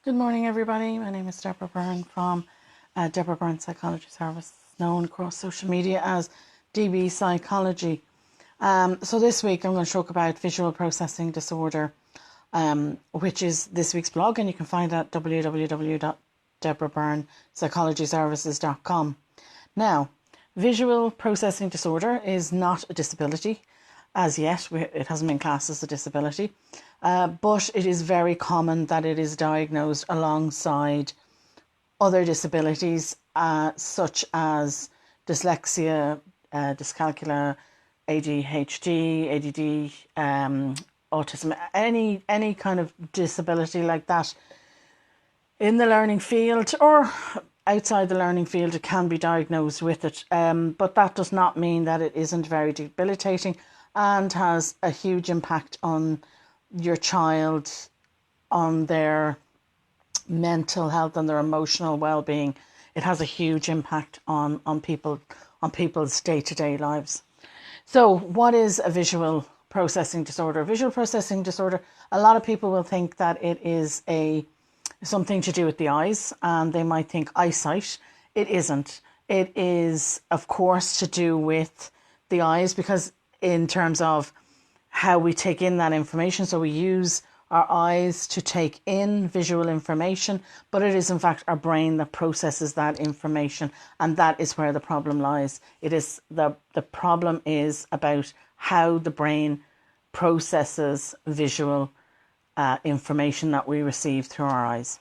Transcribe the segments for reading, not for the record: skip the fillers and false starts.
Good morning, everybody. My name is Deborah Byrne from DBpsychology service, known across social media as DBpsychology. So this week I'm going to talk about visual processing disorder, which is this week's blog, and you can find that at www.deborahbyrnepsychologyservices.com. Now, visual processing disorder is not a disability. As yet, it hasn't been classed as a disability, but it is very common that it is diagnosed alongside other disabilities, such as dyslexia, dyscalculia, ADHD, ADD, autism, any kind of disability like that in the learning field or outside the learning field. It can be diagnosed with it, but that does not mean that it isn't very debilitating and has a huge impact on your child, on their mental health and their emotional well-being. It has a huge impact on people's day-to-day lives. So what is a visual processing disorder? Visual processing disorder, a lot of people will think that it is something to do with the eyes, and they might think eyesight. It isn't. It is, of course, to do with the eyes, because in terms of how we take in that information. So we use our eyes to take in visual information, but it is in fact our brain that processes that information, and that is where the problem lies. It is the problem is about how the brain processes visual information that we receive through our eyes.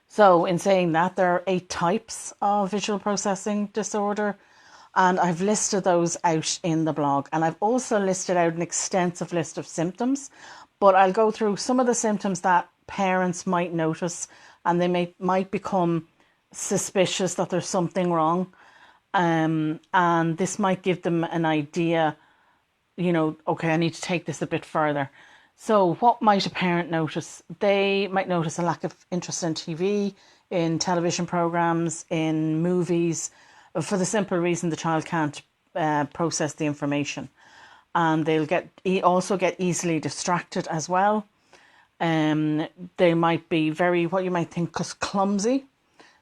So in saying that, there are 8 types of visual processing disorder, and I've listed those out in the blog, and I've also listed out an extensive list of symptoms, but I'll go through some of the symptoms that parents might notice, and they might become suspicious that there's something wrong, and this might give them an idea, okay, I need to take this a bit further. So what might a parent notice? They might notice a lack of interest in TV, in television programs, in movies, for the simple reason the child can't process the information. And they'll also get easily distracted as well. They might be what you might think is clumsy.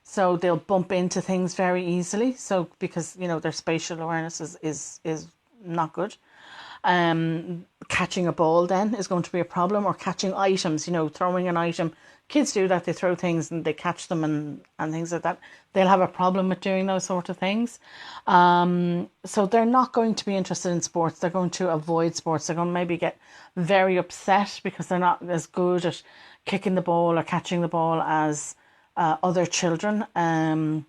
So they'll bump into things very easily. So because, their spatial awareness is not good. Catching a ball then is going to be a problem, or catching items, throwing an item. Kids do that. They throw things and they catch them and things like that. They'll have a problem with doing those sort of things. So they're not going to be interested in sports. They're going to avoid sports. They're going to maybe get very upset because they're not as good at kicking the ball or catching the ball as other children. And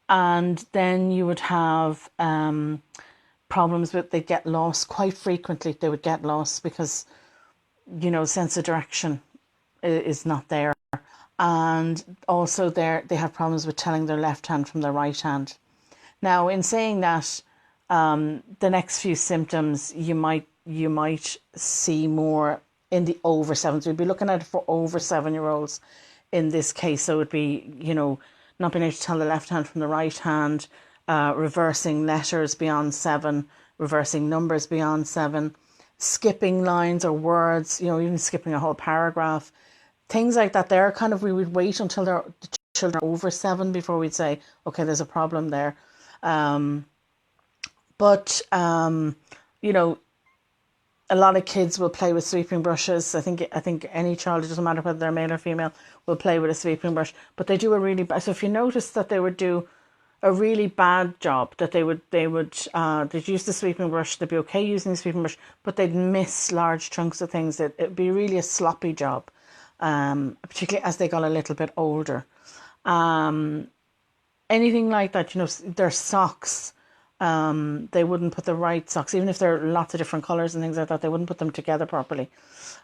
then you would have problems with, they get lost quite frequently. They would get lost because, sense of direction is not there. And also they have problems with telling their left hand from their right hand. Now, in saying that, the next few symptoms you might see more in the over 7s. We'd be looking at it for over 7-year-olds in this case. So it would be, not being able to tell the left hand from the right hand, reversing letters beyond 7, reversing numbers beyond 7, skipping lines or words, even skipping a whole paragraph. Things like that. We would wait until the children are over 7 before we'd say, okay, there's a problem there. But a lot of kids will play with sweeping brushes. I think any child, it doesn't matter whether they're male or female, will play with a sweeping brush. But they do a really bad. So if you notice that they would do a really bad job, that they'd use the sweeping brush, they'd be okay using the sweeping brush, but they'd miss large chunks of things. It'd be really a sloppy job, particularly as they got a little bit older. Anything like that, their socks, they wouldn't put the right socks, even if there are lots of different colours and things like that, they wouldn't put them together properly.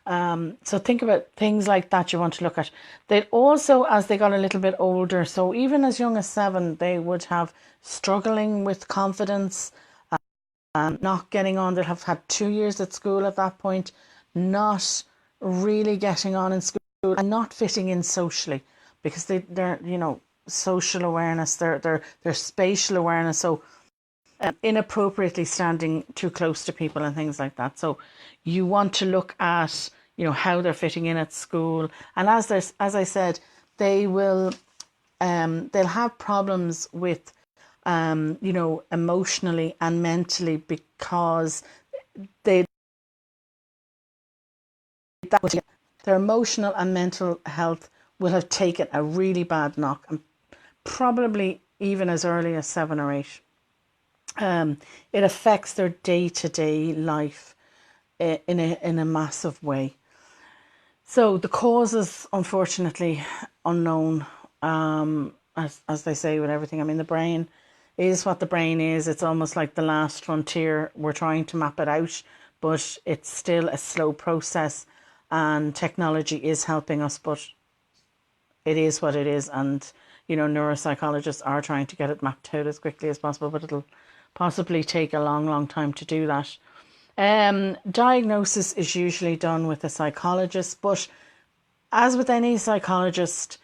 So think about things like that you want to look at. They'd also, as they got a little bit older, so even as young as 7, they would have struggling with confidence, not getting on. They'd have had 2 years at school at that point, not really getting on in school and not fitting in socially, because they're social awareness, their spatial awareness, so inappropriately standing too close to people and things like that. So you want to look at how they're fitting in at school. And as I said, they will they'll have problems with emotionally and mentally, because they their emotional and mental health will have taken a really bad knock, and probably even as early as 7 or 8. It affects their day-to-day life in a massive way. So the causes, unfortunately, unknown. As they say with everything, I mean, the brain is what the brain is. It's almost like the last frontier. We're trying to map it out, but it's still a slow process, and technology is helping us, but it is what it is. And, neuropsychologists are trying to get it mapped out as quickly as possible, but it'll possibly take a long, long time to do that. Diagnosis is usually done with a psychologist, but as with any psychologist,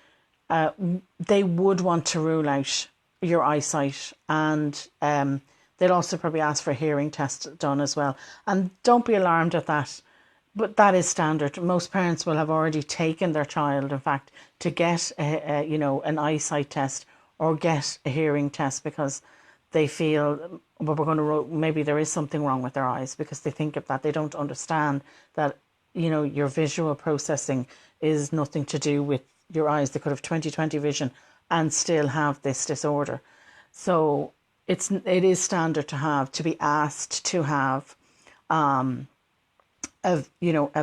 they would want to rule out your eyesight, and they'll also probably ask for a hearing test done as well. And don't be alarmed at that, but that is standard. Most parents will have already taken their child, in fact, to get an eyesight test or get a hearing test, because they feel, well, maybe there is something wrong with their eyes, because they think of that. They don't understand that your visual processing is nothing to do with your eyes. They could have 20/20 vision and still have this disorder. So it is standard to be asked to have a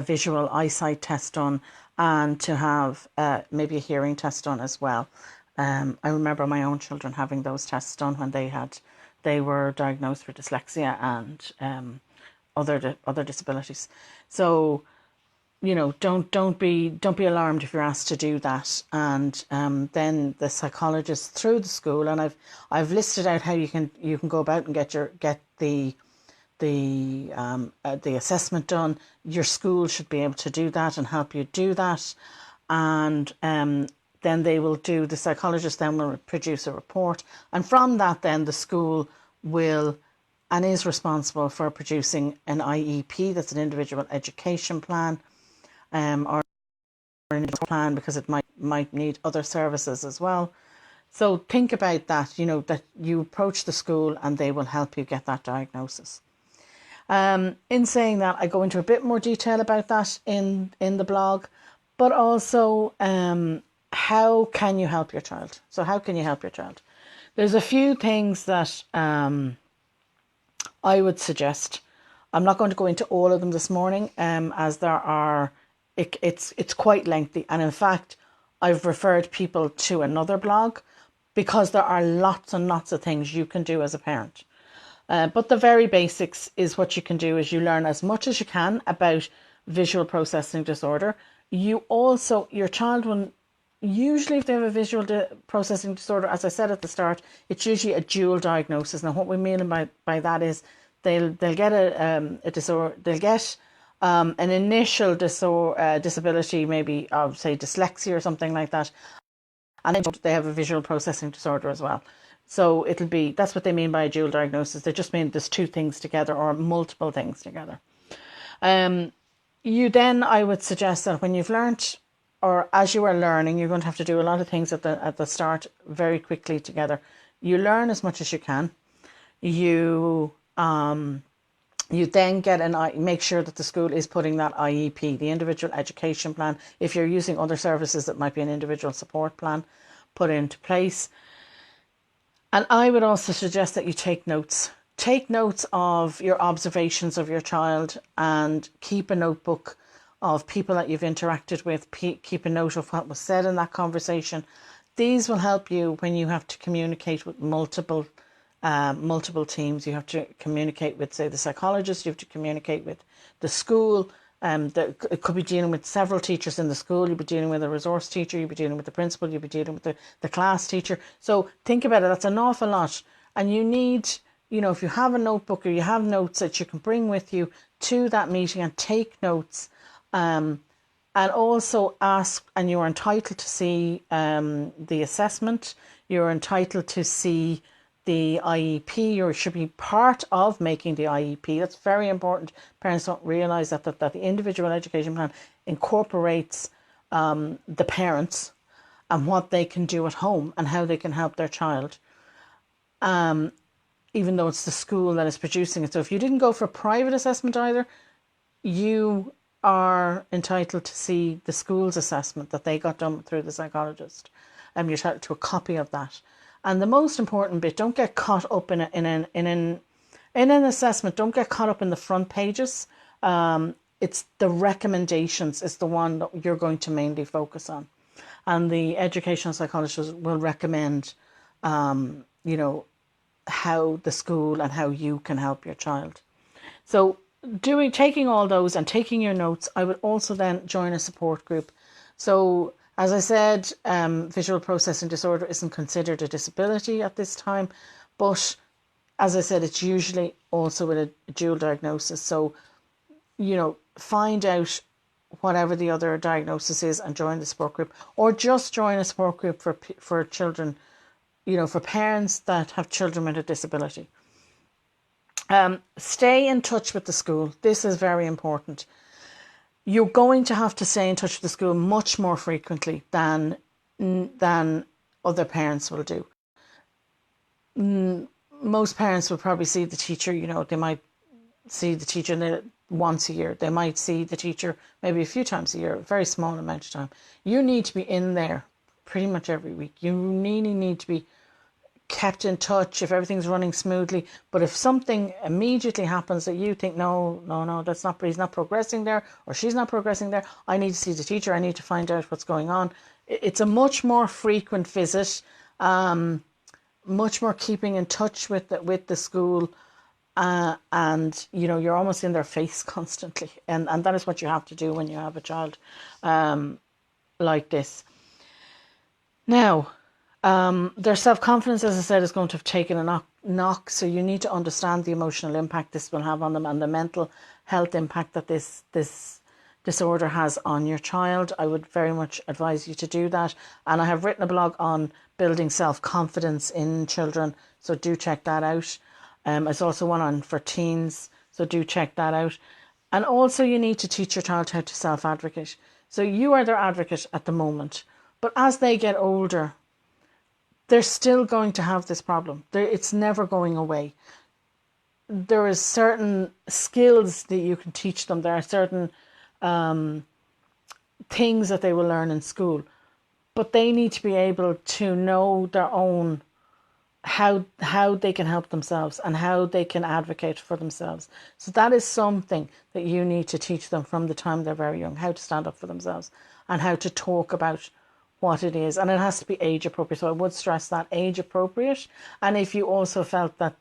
visual eyesight test done, and to have maybe a hearing test done as well. I remember my own children having those tests done when they were diagnosed with dyslexia and other disabilities. So don't be alarmed if you're asked to do that. And then the psychologist through the school, and I've listed out how you can go about and get the assessment done. Your school should be able to do that and help you do that. And then the psychologist then will produce a report, and from that then the school will and is responsible for producing an IEP, that's an individual education plan, or an individual plan, because it might need other services as well. So think about that, that you approach the school and they will help you get that diagnosis. In saying that, I go into a bit more detail about that in the blog, but also how can you help your child? So how can you help your child? There's a few things that I would suggest. I'm not going to go into all of them this morning, as there are. It's quite lengthy, and in fact, I've referred people to another blog, because there are lots and lots of things you can do as a parent. But the very basics is what you can do is you learn as much as you can about visual processing disorder. Your child will, usually if they have a visual processing disorder, as I said at the start, it's usually a dual diagnosis. Now what we mean by that is they'll get a disorder, they'll get an initial disability, maybe of say dyslexia or something like that, and then they have a visual processing disorder as well. So that's what they mean by a dual diagnosis. They just mean there's two things together or multiple things together. I would suggest that when you've learnt, or as you are learning, you're going to have to do a lot of things at the start very quickly together. You learn as much as you can. You then make sure that the school is putting that IEP, the individual education plan. If you're using other services, it might be an individual support plan, put into place. And I would also suggest that you take notes. Take notes of your observations of your child, and keep a notebook of people that you've interacted with. Keep a note of what was said in that conversation. These will help you when you have to communicate with multiple teams. You have to communicate with, say, the psychologist. You have to communicate with the school. It could be dealing with several teachers in the school. You'll be dealing with a resource teacher. You'll be dealing with the principal. You'll be dealing with the class teacher. So think about it. That's an awful lot. And you need, if you have a notebook or you have notes that you can bring with you to that meeting and take notes, and also ask, and you're entitled to see the assessment. You're entitled to see the IEP, or should be part of making the IEP. That's very important. Parents don't realise that the individual education plan incorporates the parents and what they can do at home and how they can help their child, even though it's the school that is producing it. So if you didn't go for private assessment either, you are entitled to see the school's assessment that they got done through the psychologist. You're entitled to a copy of that. And the most important bit, don't get caught up in an assessment. Don't get caught up in the front pages. It's the recommendations is the one that you're going to mainly focus on. And the educational psychologist will recommend, how the school and how you can help your child. So taking all those and taking your notes, I would also then join a support group. So as I said, visual processing disorder isn't considered a disability at this time, but as I said, it's usually also with a dual diagnosis. So, find out whatever the other diagnosis is and join the support group, or just join a support group for children, for parents that have children with a disability. Stay in touch with the school. This is very important. You're going to have to stay in touch with the school much more frequently than other parents will do. Most parents will probably see the teacher, they might see the teacher once a year. They might see the teacher maybe a few times a year, a very small amount of time. You need to be in there pretty much every week. You really need to be kept in touch if everything's running smoothly. But if something immediately happens that you think, no, he's not progressing there, or she's not progressing there, I need to see the teacher, I need to find out what's going on. It's a much more frequent visit, much more keeping in touch with the school, and you're almost in their face constantly, and that is what you have to do when you have a child like this. Now, their self-confidence, as I said, is going to have taken a knock, so you need to understand the emotional impact this will have on them and the mental health impact that this disorder has on your child. I would very much advise you to do that, and I have written a blog on building self-confidence in children, so do check that out. There's also one on for teens, so do check that out. And also you need to teach your child how to self-advocate. So you are their advocate at the moment, but as they get older, they're still going to have this problem. It's never going away. There is certain skills that you can teach them. There are certain things that they will learn in school, but they need to be able to know their own, how they can help themselves and how they can advocate for themselves. So that is something that you need to teach them from the time they're very young, how to stand up for themselves and how to talk about what it is. And it has to be age appropriate. So I would stress that, age appropriate. And if you also felt that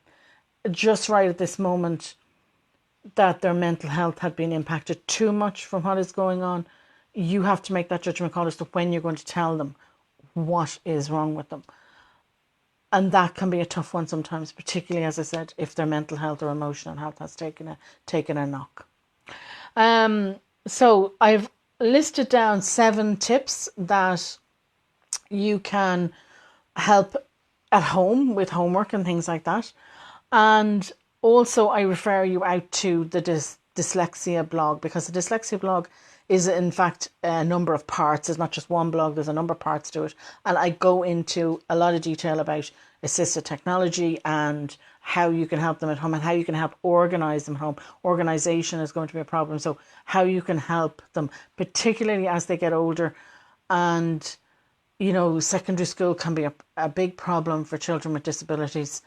just right at this moment that their mental health had been impacted too much from what is going on, you have to make that judgment call as to when you're going to tell them what is wrong with them. And that can be a tough one sometimes, particularly, as I said, if their mental health or emotional health has taken a knock. So I've listed down 7 tips that you can help at home with homework and things like that. And also I refer you out to the dyslexia blog, because the dyslexia blog is in fact a number of parts. It's not just one blog, there's a number of parts to it. And I go into a lot of detail about assistive technology and how you can help them at home and how you can help organise them at home. Organisation is going to be a problem. So how you can help them, particularly as they get older. And, secondary school can be a big problem for children with disabilities.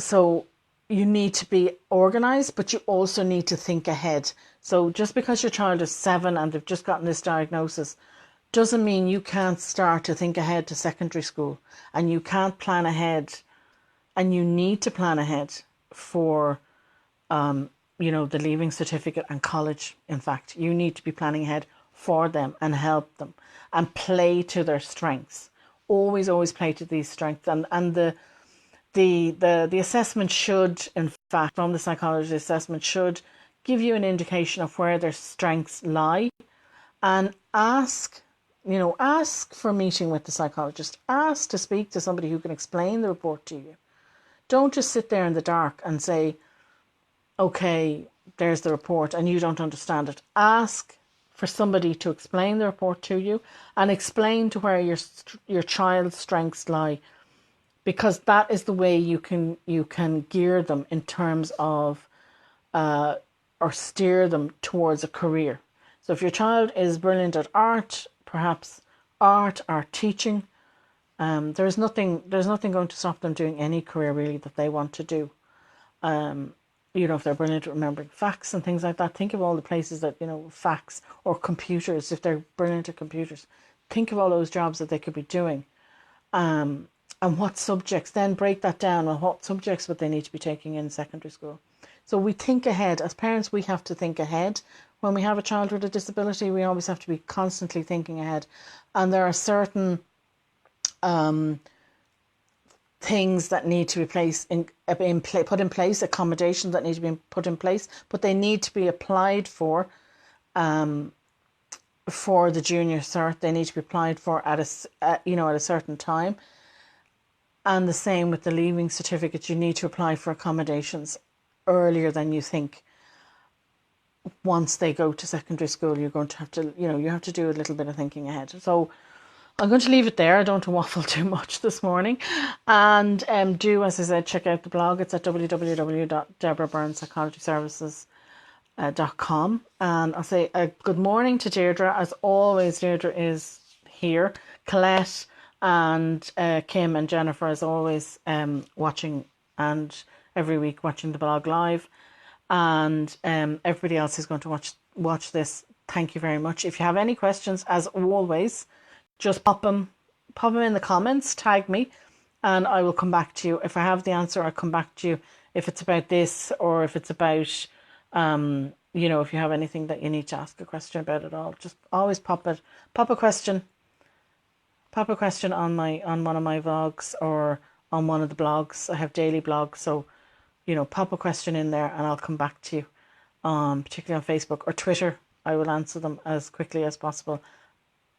So you need to be organised, but you also need to think ahead. So just because your child is 7 and they've just gotten this diagnosis doesn't mean you can't start to think ahead to secondary school, and you can't plan ahead, and you need to plan ahead for, the Leaving Certificate and college. In fact, you need to be planning ahead for them and help them and play to their strengths. Always play to these strengths. And the assessment should, in fact, from the psychology assessment, should give you an indication of where their strengths lie, and ask for a meeting with the psychologist. Ask to speak to somebody who can explain the report to you. Don't just sit there in the dark and say, okay, there's the report and you don't understand it, ask for somebody to explain the report to you and explain to where your child's strengths lie, because that is the way you can gear them in terms of or steer them towards a career. So if your child is brilliant at art, perhaps art teaching, there's nothing going to stop them doing any career really that they want to do. If they're brilliant at remembering facts and things like that, think of all the places that, facts, or computers, if they're brilliant at computers, think of all those jobs that they could be doing. And what subjects, then break that down, and what subjects would they need to be taking in secondary school. So we think ahead. As parents, we have to think ahead. When we have a child with a disability, we always have to be constantly thinking ahead. And there are certain things that need to be put in place, accommodations that need to be put in place, but they need to be applied for the junior cert. They need to be applied for at a certain time. And the same with the leaving certificate. You need to apply for accommodations earlier than you think. Once they go to secondary school, you're going to have to, you have to do a little bit of thinking ahead. So I'm going to leave it there. I don't want to waffle too much this morning. And do, as I said, check out the blog. It's at www.deborahbyrnepsychologyservices.com. And I'll say a good morning to Deirdre. As always, Deirdre is here. Colette and Kim and Jennifer, as always, watching, and every week watching the blog live. And everybody else who's going to watch this, thank you very much. If you have any questions, as always, just pop them in the comments, tag me, and I will come back to you. If I have the answer, I'll come back to you. If it's about this, or if it's about, if you have anything that you need to ask a question about at all, just always pop a question on one of my vlogs or on one of the blogs. I have daily blogs, so pop a question in there and I'll come back to you. Particularly on Facebook or Twitter, I will answer them as quickly as possible.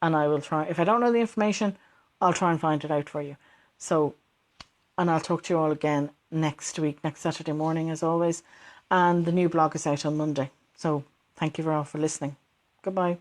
And I will try, if I don't know the information, I'll try and find it out for you. So, and I'll talk to you all again next week, next Saturday morning, as always. And the new blog is out on Monday. So thank you all for listening. Goodbye.